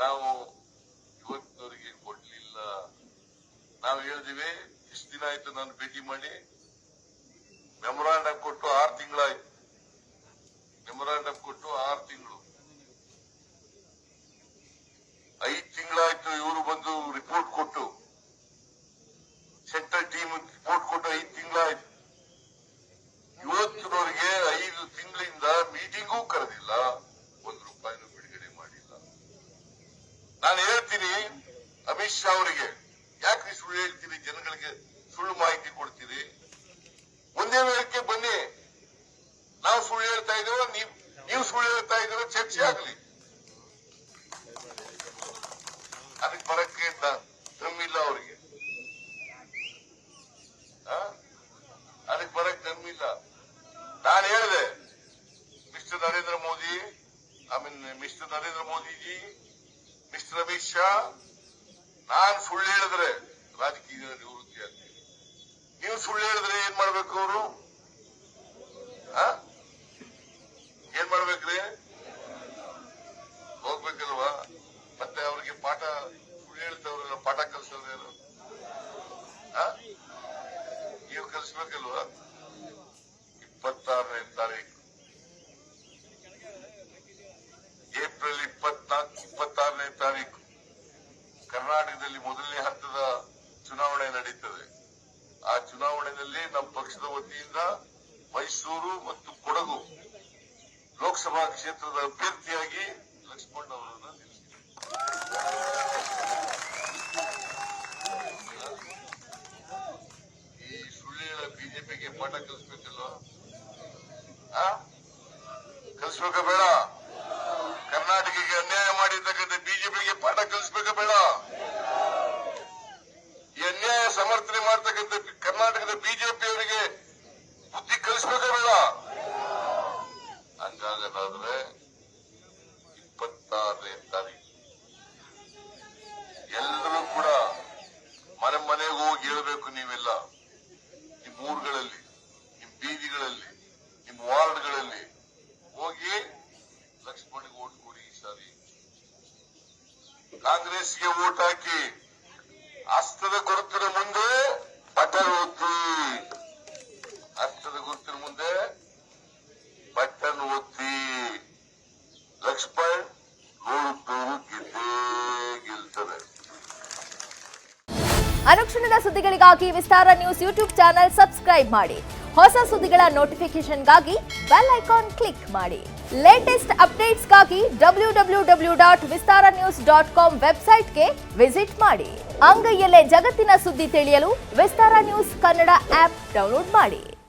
ನಾವು ಇವತ್ತಿನವರಿಗೆ ಕೊಡ್ಲಿಲ್ಲ. ನಾವು ಹೇಳಿದಿವಿ, ಇಷ್ಟು ದಿನ ಆಯ್ತು ನಾನು ಭೇಟಿ ಮಾಡಿ, ಮೆಮೊರಾಂಡಮ್ ಕೊಟ್ಟು 6 ತಿಂಗಳಾಯ್ತು. ಮೆಮೊರಾಂಡಮ್ ಕೊಟ್ಟು 6 ತಿಂಗಳು, 5 ತಿಂಗಳಾಯ್ತು. ಇವರು ಬಂದು ರಿಪೋರ್ಟ್ ಕೊಟ್ಟು, ಸೆಂಟ್ರಲ್ ಟೀಮ್ ರಿಪೋರ್ಟ್ ಕೊಟ್ಟು 5 ತಿಂಗಳಾಯ್ತು. ಇವತ್ತಿನವರಿಗೆ 5 ತಿಂಗಳಿಂದ ಮೀಟಿಂಗೂ ಕರೆದಿಲ್ಲ, 1 ರೂಪಾಯಿನೂ ಬಿಡುಗಡೆ ಮಾಡಿಲ್ಲ. ನಾನು ಹೇಳ್ತೀನಿ ಅಮಿತ್ ಶಾ ಅವರಿಗೆ, ಯಾಕೆ ಸುಳ್ಳು ಹೇಳ್ತೀರಿ, ಜನಗಳಿಗೆ ಸುಳ್ಳು ಮಾಹಿತಿ ಕೊಡ್ತೀರಿ? ಒಂದೇ ವೇಳಕ್ಕೆ ಬನ್ನಿ, ನಾವು ಸುಳ್ಳು ಹೇಳ್ತಾ ಇದ್ದೇವೆ, ನೀವು ಸುಳ್ಳು ಹೇಳ್ತಾ ಇದ್ದೀರ, ಚರ್ಚೆ ಆಗಲಿ. ಅದಕ್ಕೆ ಬರಕ್ಕೆ ದಮ್ಮಿಲ್ಲ ಅವರಿಗೆ, ಅದಕ್ಕೆ ಬರಕ್ಕೆ ದಮ್ಮಿಲ್ಲ. ನಾನು ಹೇಳಿದೆ, mister Narendra Modi, mister Narendra Modiji, mister Amit Shah, ನಾನು ಸುಳ್ಳು ಹೇಳಿದ್ರೆ ರಾಜಕೀಯ ನಿವೃತ್ತಿ ಆಗ್ತೀನಿ. ನೀವು ಸುಳ್ಳು ಹೇಳಿದ್ರೆ ಏನ್ ಮಾಡ್ಬೇಕು? ಅವರು ಏನ್ ಮಾಡ್ಬೇಕ್ರಿ? ಹೋಗ್ಬೇಕಲ್ವಾ? ಮತ್ತೆ ಅವ್ರಿಗೆ ಪಾಠ, ಸುಳ್ಳು ಹೇಳ್ತವ್ರಲ್ಲ, ಪಾಠ ಕಲಿಸೋದೇನು? ನೀವು ಕಲಿಸ್ಬೇಕಲ್ವಾ? 26ನೇ ತಾರೀಕು, ಏಪ್ರಿಲ್ 26ನೇ ತಾರೀಕು ಕರ್ನಾಟಕದಲ್ಲಿ ಮೊದಲನೇ ಹಂತದ ಚುನಾವಣೆ ನಡೀತದೆ. ಆ ಚುನಾವಣೆಯಲ್ಲಿ ನಮ್ಮ ಪಕ್ಷದ ವತಿಯಿಂದ ಮೈಸೂರು ಮತ್ತು ಕೊಡಗು ಲೋಕಸಭಾ ಕ್ಷೇತ್ರದ ಅಭ್ಯರ್ಥಿಯಾಗಿ ಲಕ್ಷ್ಮಣ್ ಅವರನ್ನು ನಿಲ್ಲಿಸಿದ್ದಾರೆ. ಈ ಸುಳ್ಳಿನ ಬಿಜೆಪಿಗೆ ಪಾಠ ಕಲಿಸ್ಬೇಕಲ್ವ? ಕಲಿಸ್ಬೇಕ ಬೇಡ? ಕರ್ನಾಟಕಕ್ಕೆ ಅನ್ಯಾಯ ಮಾಡಿರ್ತಕ್ಕಂಥ ಬಿಜೆಪಿಗೆ ಪಾಠ ಕಲಿಸ್ಬೇಕ ಬೇಡ? ಈ ಅನ್ಯಾಯ ಸಮರ್ಥನೆ ಮಾಡ್ತಕ್ಕಂಥ ಕರ್ನಾಟಕದ ಬಿಜೆಪಿಯವರಿಗೆ ಬುದ್ಧಿ ಕಲಿಸ್ಬೇಕ ಬೇಡ? ಹಂಗಾಗದಾದ್ರೆ 26ನೇ ತಾರೀಕು ಎಲ್ಲರೂ ಕೂಡ ಮನೆ ಮನೆಗೆ ಹೋಗಿ ಹೇಳಬೇಕು. ನೀವೆಲ್ಲ ನಿಮ್ಮ ಊರುಗಳಲ್ಲಿ, ನಿಮ್ಮ ಬೀದಿಗಳಲ್ಲಿ, ನಿಮ್ಮ ವಾರ್ಡ್ಗಳಲ್ಲಿ ಹೋಗಿ ಲಕ್ಷ್ಮಣ್ಗೆ ಓಟ್ ಕೊಡಿ. ಈ ಸಾರಿ ಕಾಂಗ್ರೆಸ್ಗೆ ಓಟ್ ಹಾಕಿ, ಹಸ್ತದ ಗುರುತಿನ ಮುಂದೆ ಬಟನ್ ಒತ್ತಿ, ಹಸ್ತದ ಗುರುತಿನ ಮುಂದೆ ಬಟನ್ ಒತ್ತಿ. ಲಕ್ಷ್ಮಣ್ 100 ಗೆದ್ದೇ ಗೆಲ್ತಾರೆ. ಅನುಕ್ಷಣದ ಸುದ್ದಿಗಳಿಗಾಗಿ ವಿಸ್ತಾರ ನ್ಯೂಸ್ ಯೂಟ್ಯೂಬ್ ಚಾನೆಲ್ ಸಬ್ಸ್ಕ್ರೈಬ್ ಮಾಡಿ. ಹೊಸ ಸುದ್ದಿಗಳ ನೋಟಿಫಿಕೇಶನ್ಗಾಗಿ ಬೆಲ್ ಐಕಾನ್ ಕ್ಲಿಕ್ ಮಾಡಿ. ಲೇಟೆಸ್ಟ್ ಅಪ್ಡೇಟ್ಸ್ಗಾಗಿ www.vistaranews.com ವೆಬ್ಸೈಟ್ಗೆ ವಿಸಿಟ್ ಮಾಡಿ. ಅಂಗೈಯಲ್ಲೇ ಜಗತ್ತಿನ ಸುದ್ದಿ ತಿಳಿಯಲು ವಿಸ್ತಾರ ನ್ಯೂಸ್ ಕನ್ನಡ ಆಪ್ ಡೌನ್ಲೋಡ್ ಮಾಡಿ.